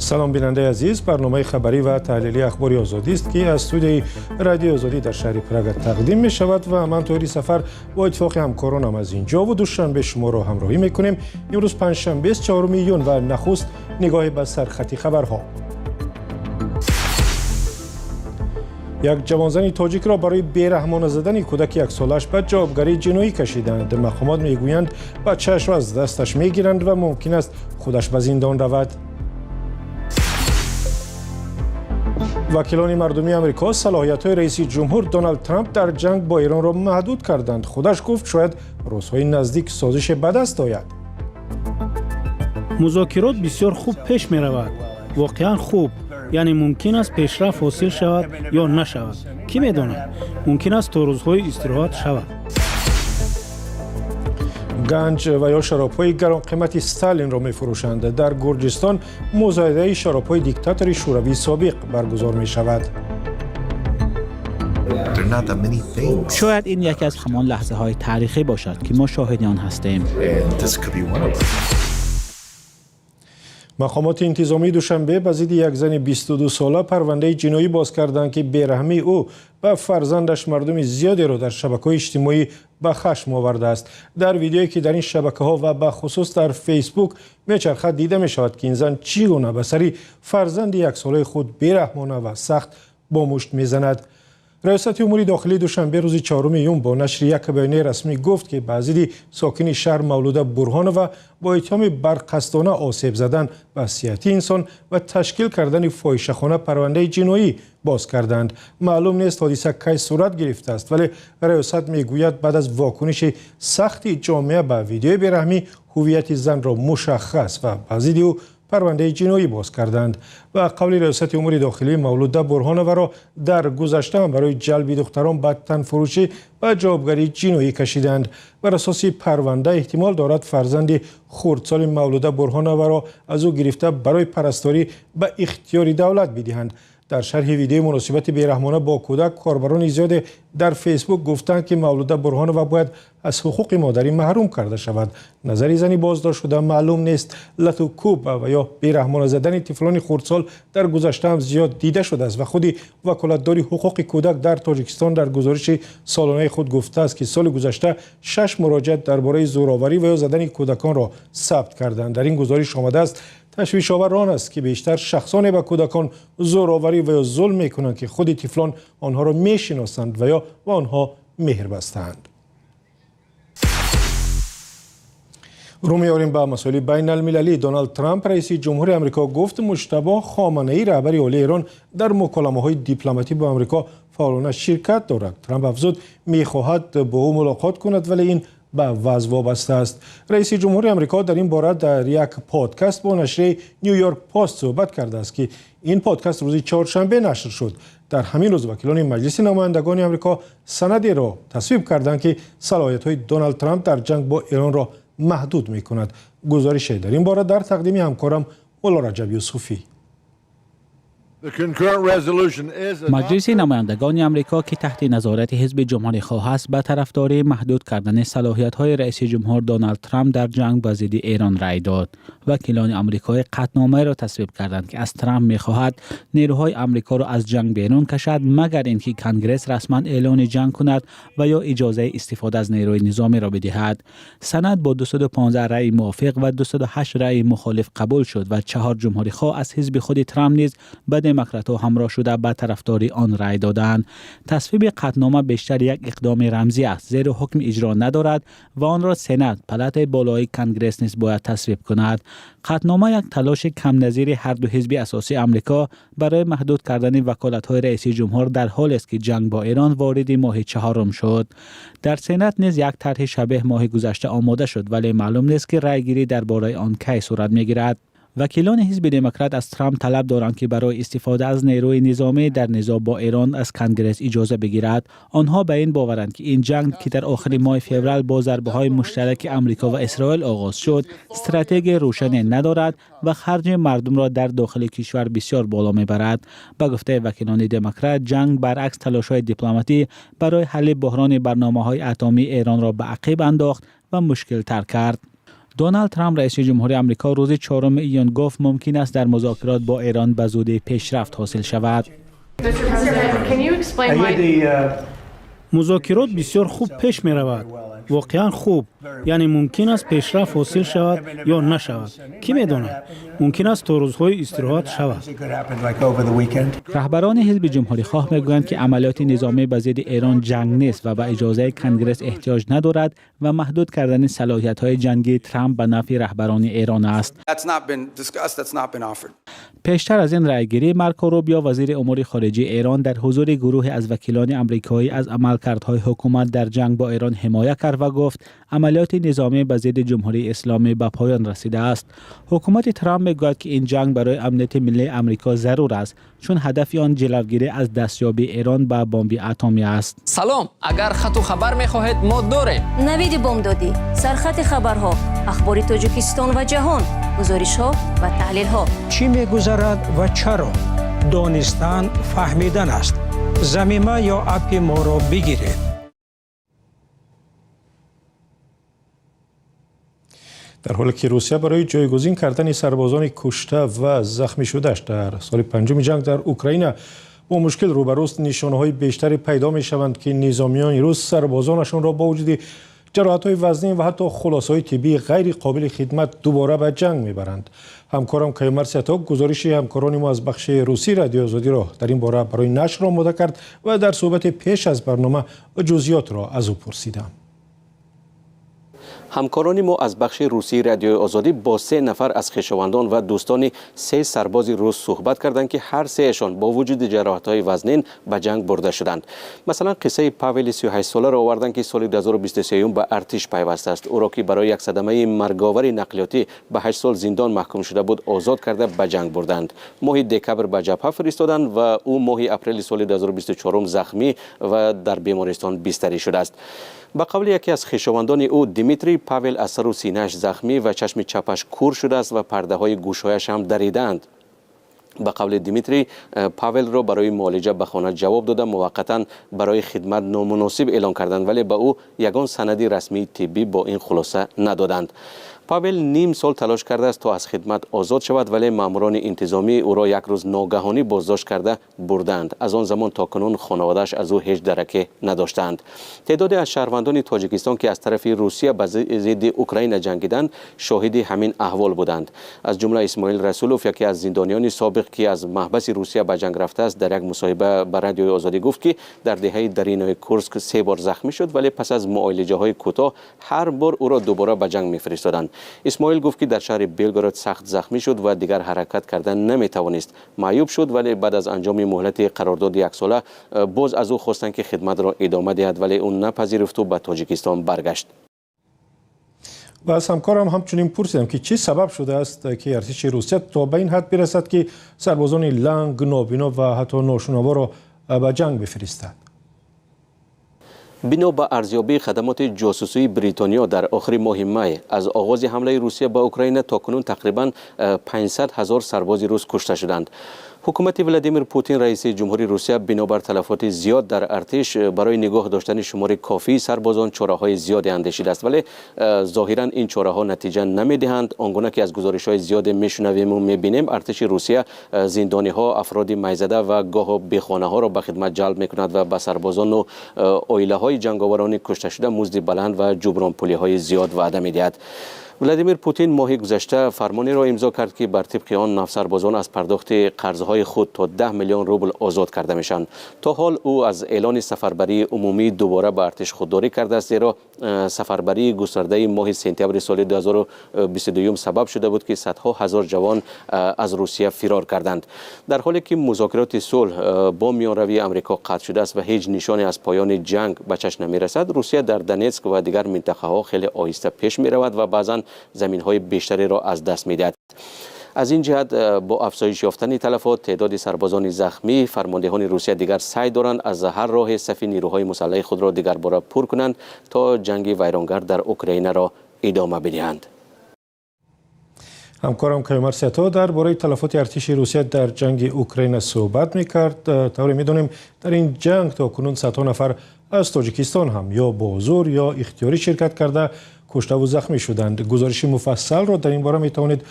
سلام بیننده عزیز، برنامه خبری و تحلیلی اخباری آزادی است که از استودیوی رادیو آزادی در شهر پراگ تقدیم می شود و من طوری سفر با اتفاق همکارانم از اینجا و دوشنبه شما را همراهی می کنیم. امروز پنجشنبه 4 یون و نخست نگاه به سرخطی خبرها. یک جوانزن تاجیک را برای بیرحمانه زدن کودک یک سالش به جوابگری جنایی کشیدند. مقامات میگویند بچه‌اش را از دستش میگیرند و ممکن است خودش به زندان رود. وکیلان مردمی آمریکا صلاحیت‌های رئیس جمهور دونالد ترامپ در جنگ با ایران را محدود کردند. خودش گفت شاید روزهای نزدیک سازش به دست آید. مذاکرات بسیار خوب پیش می رود. واقعا خوب. یعنی ممکن است پیشرفت حاصل شود یا نشود. کی می‌داند؟ ممکن است تا روزهای استراحت شود. گنج و یا شراب‌های گران قیمت استالین را می‌فروشند. در گرجستان مزایده شراب‌های دیکتاتوری شوروی سابق برگزار می‌شود. شاید این یکی از همان لحظه‌های تاریخی باشد که ما شاهد آن هستیم. مقامات انتظامی دوشنبه به ضد یک زن 22 ساله پرونده جنایی باز کردند که بیرحمی او به فرزندش مردم زیادی را در شبکه‌های اجتماعی به خشم آورده است. در ویدیویی که در این شبکه‌ها و به خصوص در فیسبوک میچرخد دیده می شود که این زن چگونه به سر فرزند یک ساله خود بیرحمانه و سخت با مشت میزند. ریاست امور داخلی دوشنبه روز 4 یون با نشر یک بیانیه رسمی گفت که بعضی ساکن شهر مولوده برهانو با اتهام برقصدانه آسیب زدن به حیثیت انسان و تشکیل کردن فاحشه‌خانه پرونده جنایی باز کردند. معلوم نیست حادثه کی صورت گرفته است، ولی ریاست میگوید بعد از واکنش سختی جامعه به ویدیوی بیرحمی هویت زن را مشخص و بعضی او پرونده جنایی باز کردند. و قول ریاست امور داخلی مولوده برهانو را در گذشته هم برای جلب دختران به تنفروشی و جوابگری جنایی کشیدند. بر اساس پرونده احتمال دارد فرزند خردسال مولوده برهانو را از او گرفته برای پرستاری به اختیار دولت بدهند. در شرح ویدیو مناسبت بیرحمانه با کودک، کاربران زیاد در فیسبوک گفتند که مولوده برهانو باید از حقوق مادری محروم کرده شود. نظری زنی بازداشت شده معلوم نیست. لطو کوب و یا بیرحمانه زدن طفلان خردسال در گذشته هم زیاد دیده شده است و خود وکالتدار حقوق کودک در تاجیکستان در گزارش سالانه خود گفته است که سال گذشته 6 مراجعه درباره زورآوری و یا زدن کودکان را ثبت کردند. در این گزارش آمده است تشویش آور آن است که بیشتر شخصان به کودکان زورآوری و یا ظلم میکنند که خود طفلان آنها را میشناسند و یا به آنها مهر بستند. رو میاریم به مسائل بین المللی. دونالد ترامپ رئیس جمهور آمریکا گفت مجتبی خامنه‌ای رهبر عالی ایران در مکالمه‌های دیپلماتی با آمریکا فعالانه شرکت دارد. ترامپ افزود می‌خواهد با او ملاقات کند ولی این به وضع وابسته است. رئیس جمهور آمریکا در این باره در یک پادکست با نشریه نیویورک پست صحبت کرده است که این پادکست روز چهارشنبه نشر شد. در همین روز وکیلان مجلس نمایندگان آمریکا سندی را تصویب کردند که صلاحیت‌های دونالد ترامپ در جنگ با ایران را محدود می‌کند. گزارش در این باره در تقدیم همکارم مولا رجب یوسفی. مجلس نمایندگان آمریکا که تحت نظارت حزب جمهوری‌خواه است به طرفداری محدود کردن صلاحیت‌های رئیس جمهور دونالد ترامپ در جنگ با ضد ایران رأی داد. وکیلان آمریکایی قطعنامه را تصویب کردند که از ترامپ می‌خواهد نیروهای آمریکا را از جنگ بیرون کشد مگر اینکه کنگره رسما اعلان جنگ کند و یا اجازه استفاده از نیروی نظامی را بدهد. سند با 215 رأی موافق و 208 رأی مخالف قبول شد و 4 جمهوری‌خواه از حزب خود ترامپ نیز به دموکرات‌ها همراه شده به طرفداری آن رأی دادند. تصویب قطعنامه بیشتر یک اقدام رمزی است زیرا حکم اجرا ندارد و آن را سنا پلات بالای کنگره نیز باید تصویب کند. قطعنامه یک تلاش کم نظیر هر دو حزب اساسی آمریکا برای محدود کردن وکالت‌های رئیس جمهور در حالی است که جنگ با ایران وارد ماه چهارم شد. در سنا نیز یک طرح شبیه ماه گذشته آماده شد ولی معلوم نیست که رأیگیری درباره آن کی صورت می‌گیرد. وکیلان حزب دموکرات از ترامپ طلب دارند که برای استفاده از نیروی نظامی در نزاع با ایران از کنگره اجازه بگیرد. آنها به این باورند که این جنگ که در آخر ماه فوریه با ضربه‌های مشترک آمریکا و اسرائیل آغاز شد، استراتژی روشنی ندارد و خرج مردم را در داخل کشور بسیار بالا میبرد. به گفته وکیلان دموکرات، جنگ برعکس تلاش‌های دیپلماتی برای حل بحران برنامه‌های اتمی ایران را به عقب انداخت و مشکل تر کرد. دونالد ترامپ رئیس جمهوری آمریکا روز 4 ایون گفت ممکن است در مذاکرات با ایران به زودی پیشرفت حاصل شود. مذاکرات بسیار خوب پیش می رود. واقعا خوب. یعنی ممکن است پیشرفت حاصل شود یا نشود. کی می داند؟ ممکن است تا روزهای استراحت شود. رهبران حزب جمهوری خواه میگویند که عملیات نظامی به ضد ایران جنگ نیست و به اجازه کنگره احتیاج ندارد و محدود کردن صلاحیت‌های جنگی ترامپ به نفع رهبران ایران است. پیشتر از این رأیگیری مارکو روبیو وزیر امور خارجه ایران در حضور گروه از وکیلان آمریکایی از عملکردهای حکومت در جنگ با ایران حمایت کرد و گفت عملیات نظامی به ضد جمهوری اسلامی به پایان رسیده است. حکومت ترامپ میگوید که این جنگ برای امنیت ملی آمریکا ضرور است چون هدف آن جلوگیری از دستیابی ایران به بمب اتمی است. سلام، اگر خط و خبر می‌خواهید ما داریم. نوید بمدادی، سرخط خبرها، اخبار تاجیکستان و جهان، گزارش‌ها و تحلیل‌ها. چی می‌گذرد و چرا؟ دانستن فهمیدن است. ضمیمه یا اپ ما را بگیرید. در حالی که روسیه برای جایگزین کردن سربازان کشته و زخمی شدهش در سال پنجم جنگ در اوکراین با مشکل روبروست، نشانه‌های بیشتری پیدا می‌شوند که نظامیان روس سربازانشان را با وجود جراحت‌های وزنی و حتی خلاصه‌های طبی غیر قابل خدمت دوباره به جنگ می‌برند. همکارم کیومرث سیاتوک گزارش همکاران ما از بخش روسی رادیو آزادی را در این باره برای نشر آماده کرد و در صحبت پیش از برنامه جزئیات را از او پرسیدم. همکاران ما از بخش روسی رادیو آزادی با 3 نفر از خویشاوندان و دوستان 3 سرباز روس صحبت کردند که هر 3شان با وجود جراحت‌های وزنین به جنگ برده شدند. مثلا قصه پاول 38 ساله را آوردند که سال 2023 به ارتش پیوسته است. او را که برای یک صدمه مرگاور نقلیاتی به 8 سال زندان محکوم شده بود آزاد کرده به جنگ بردند. ماه دکبر به جبهه فرستادند و او ماه اپریل سال 2024 زخمی و در بیمارستان بستری شده است. به قول یکی از خویشاوندان او دیمیتری، پاول از سر و سینه‌اش زخمی و چشم چپش کور شده است و پرده های گوشهایش هم دریدند. به قول دیمیتری، پاول را برای معالجه به خانه جواب داده موقتا برای خدمت نامناسب اعلام کردند، ولی به او یگان سندی رسمی طبی با این خلاصه ندادند. پاول نیم سال تلاش کرده است تا از خدمت آزاد شود، ولی ماموران انتظامی او را یک روز ناگهانی بازداشت کرده بردند. از آن زمان تا کنون خانواده‌اش از او هیچ درکی نداشتند. تعدادی از شهروندان تاجیکستان که از طرف روسیه به ضد اوکراین جنگیدند شاهد همین احوال بودند. از جمله اسماعیل رسولوف، یکی از زندانیان سابق که از محبس روسیه به جنگ رفته است، در یک مصاحبه با رادیو آزادی گفت که در دهه درینای کورسک 3 بار زخمی شد، ولی پس از معالجه‌های کوتاه هر بار او را دوباره به جنگ می‌فرستادند. اسماعیل گفت که در شهر بلگراد سخت زخمی شد و دیگر حرکت کردن نمیتوانست. معیوب شد، ولی بعد از انجام مهلت قرارداد 1 ساله باز از او خواستند که خدمت را ادامه دهد، ولی اون نپذیرفت و به تاجیکستان برگشت. و از همکارم همچنین پرسیدم که چه سبب شده است که ارتش روسیه تا به این حد برسد که سربازان لنگ، نابینا و حتی ناشنوا را به جنگ بفرستد. بنا به ارزیابی خدمات جاسوسی بریتانیا در آخر ماه می، از آغاز حمله روسیه به اوکراین تا کنون تقریباً 500,000 سرباز روس کشته شدند. حکومت ولادیمیر پوتین رئیس جمهوری روسیه بنابر تلفات زیاد در ارتش برای نگاه داشتن شمار کافی سربازان چاره‌های زیادی اندیشیده است، ولی ظاهراً این چاره‌ها نتیجه نمی‌دهند. آنگونه که از گزارش‌های زیاد میشنویم و می‌بینیم، ارتش روسیه زندانی‌ها، افراد میزده و گاه بیخانه‌ها را به خدمت جلب می‌کند و به سربازان و عائله‌های جنگاوران کشته شده مزد بلند و جبران پولی‌های زیاد وعده می‌دهد. ولادیمیر پوتین ماه گذشته فرمانی را امضا کرد که بر طبق آن نفسربازان از پرداخت قرضهای خود تا 10 میلیون روبل آزاد کرده میشن. تا حال او از اعلان سفربری عمومی دوباره به ارتش خودداری کرده است، زیرا سفربری گسترده ماه سپتامبر سال 2022 سبب شده بود که صدها هزار جوان از روسیه فرار کردند. در حالی که مذاکرات صلح با میانروی آمریکا قطع شده است و هیچ نشانی از پایان جنگ به چشم نمی‌رسد، روسیه در دونتسک و دیگر منطقه‌ها خیلی آهسته پیش می‌رود و بعضاً زمین‌های بیشتری را از دست می‌دهد. از این جهت با افزایش یافتن تلفات تعداد سربازان زخمی، فرماندهان روسیه دیگر سعی دارند از هر راه صف نیروهای مسلح خود را دیگر باره پر کنند تا جنگ ویرانگر در اوکراین را ادامه بدهند. همکارم کیومرث سیاتوک درباره تلفات ارتش روسیه در جنگ اوکراین صحبت می‌کرد. طوری می‌دونیم در این جنگ تا کنون صدها نفر از تاجیکستان هم یا با زور یا اختیاری شرکت کرده کشته و زخمی شدند. گزارش مفصل را در این باره می توانید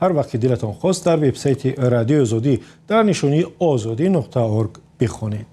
هر وقت دلتان خواست در وبسایت رادیو آزادی در نشانی azadi.org بخوانید.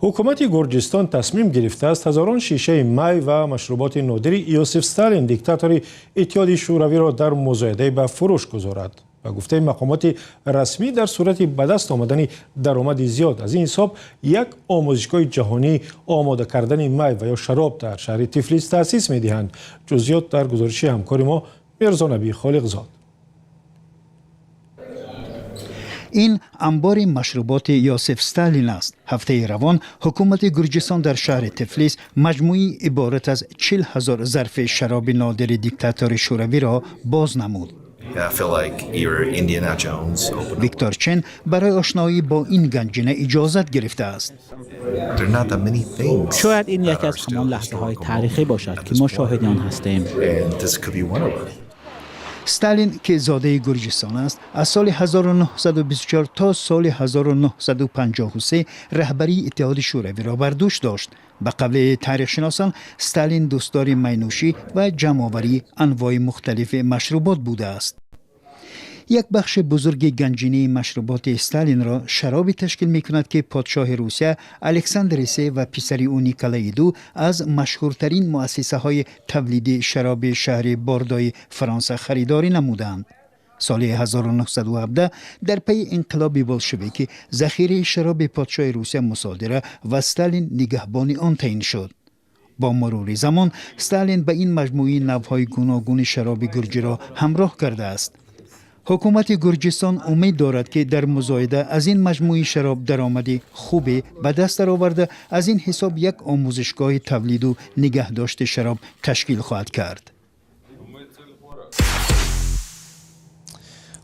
حکومت گرجستان تصمیم گرفته است هزاران شیشه می و مشروبات نادر یوسف استالین دیکتاتور اتحاد شوروی را در مزایده به فروش گذارد. و گفته مقامات رسمی در صورت به دست آمدن درآمد زیاد از این حساب یک آموزشگاه جهانی آماده کردن می و یا شراب در شهر تفلیس تأسیس می‌دهند. جزئیات در گزارش همکار ما میرزا نبی خالقزاد. این انبار مشروبات یوسف استالین است. هفته روان حکومت گرجستان در شهر تفلیس مجموعی عبارت از 40,000 ظرف شراب نادر دیکتاتور شوروی را باز نمود. ویکتور چن برای آشنایی با این گنجینه اجازت گرفته است. شاید این یکی از همان لحظه‌های تاریخی باشد که ما شاهد آن هستیم. استالین که زاده گرجستان است از سال 1924 تا سال 1953 رهبری اتحاد شوروی را بر دوش داشت. به قول تاریخ شناسان استالین دوستدار مینوشی و جمع‌آوری انواع مختلف مشروبات بوده است. یک بخش بزرگ گنجینه مشروبات استالین را شرابی تشکیل می کند که پادشاه روسیه الکساندر سه و پسری او نیکولای دو از مشهورترین مؤسسه های تولید شراب شهر باردای فرانسه خریداری نمودند. سال 1917 در پی انقلاب بولشویکی ذخیره شراب پادشاه روسیه مصادره و استالین نگهبان آن تعیین شد. با مرور زمان استالین به این مجموعه نوع‌های گوناگون شراب گرجی را همراه کرده است. حکومت گرجستان امید دارد که در مزایده از این مجموعه شراب درآمدی خوبی به دست آورده از این حساب یک آموزشگاه تولید و نگهداشت شراب تشکیل خواهد کرد.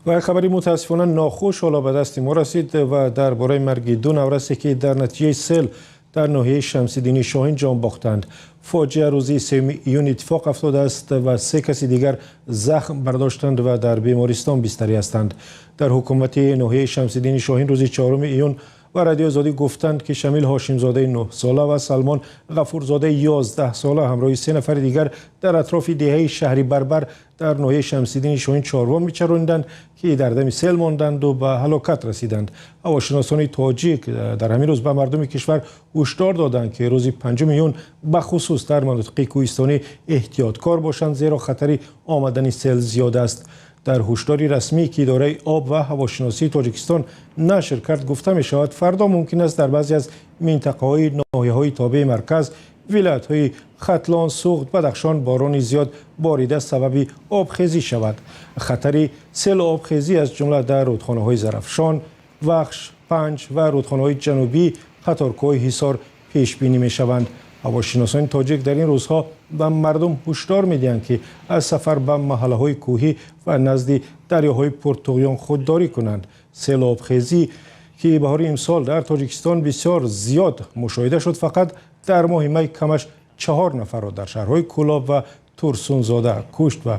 و خبری متاسفانه ناخوش حالا به دست ما رسید و درباره مرگ دو نورسی که در نتیجه سیل در ناحیه شمس‌الدین شاهین جان باختند. فاجعه روزی 3 ایون اتفاق افتاده است و 3 کسی دیگر زخم برداشتند و در بیمارستان بستری هستند. در حکومت ناحیه شمس‌الدین شاهین روزی 4 ایون و رادیو آزادی گفتند که شمیل هاشم زاده 9 ساله و سلمان غفورزاده 11 ساله همراه 3 نفر دیگر در اطراف دهه شهری بربر در ناحیه شمس‌الدین شاهین چاروا می‌چراندند که در دم سیل ماندند و به هلاکت رسیدند. هواشناسان تاجیک در همین روز به مردم کشور هشدار دادند که روز 5 ایون به خصوص در مناطق کوهستانی احتیاطکار باشند زیرا خطر آمدن سیل زیاد است. در هشداری رسمی که اداره آب و هواشناسی تاجیکستان نشر کرد گفته می شود فردا ممکن است در بعضی از منطقه‌های ناحیه‌های تابع مرکز ولایت‌های ختلان، سوخت، بدخشان باران زیاد باریده سبب آبخیزی شود. خطر سیل آبخیزی از جمله در رودخانه‌های زرافشان، وخش، پنج و رودخانه‌های جنوبی خطرکوه حصار پیش بینی می شوند. هواشناسان تاجیک در این روزها به مردم هشدار می‌دهند که از سفر به محله‌های کوهی و نزد دریاهای پرتقیان خودداری کنند. سیل آبخیزی که بهار امسال در تاجیکستان بسیار زیاد مشاهده شد فقط در ماه می کمش 4 نفر را در شهرهای کولاب و ترسونزاده کشت و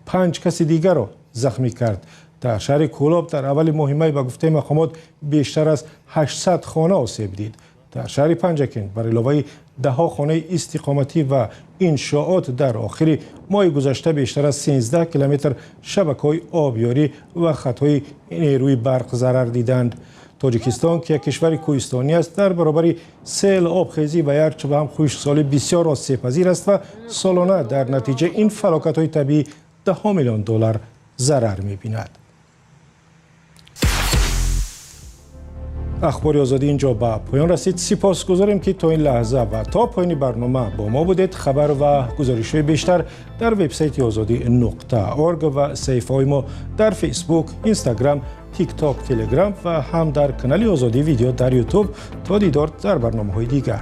5 کس دیگر را زخمی کرد. در شهر کولاب در اول ماه می به گفته مقامات بیشتر از 800 خانه آسیب دید. در شهر پنجکن بر علاوه 10 خانه استقامتی و انشاءات در آخر ماه گذشته بیشتر از 13 کیلومتر شبکه‌های آبیاری و خطهای نیروی برق ضرر دیدند. تاجیکستان که یک کشور کوهستانی است در برابر سیل آبخیزی و هرچه به هم خشکسالی بسیار آسیب‌پذیر است و سالانه در نتیجه این فلاکت‌های طبیعی $10 میلیون ضرر می‌بیند. اخبار آزادی اینجا به پایان رسید. سپاسگزاریم که تا این لحظه و تا پایان برنامه با ما بودید. خبر و گزارش‌های بیشتر در وبسایت azadi.org و صفحه‌های ما در فیسبوک، اینستاگرام، تیک تاک، تلگرام و هم در کانال آزادی ویدیو در یوتیوب. تا دیدار در برنامه‌های دیگر.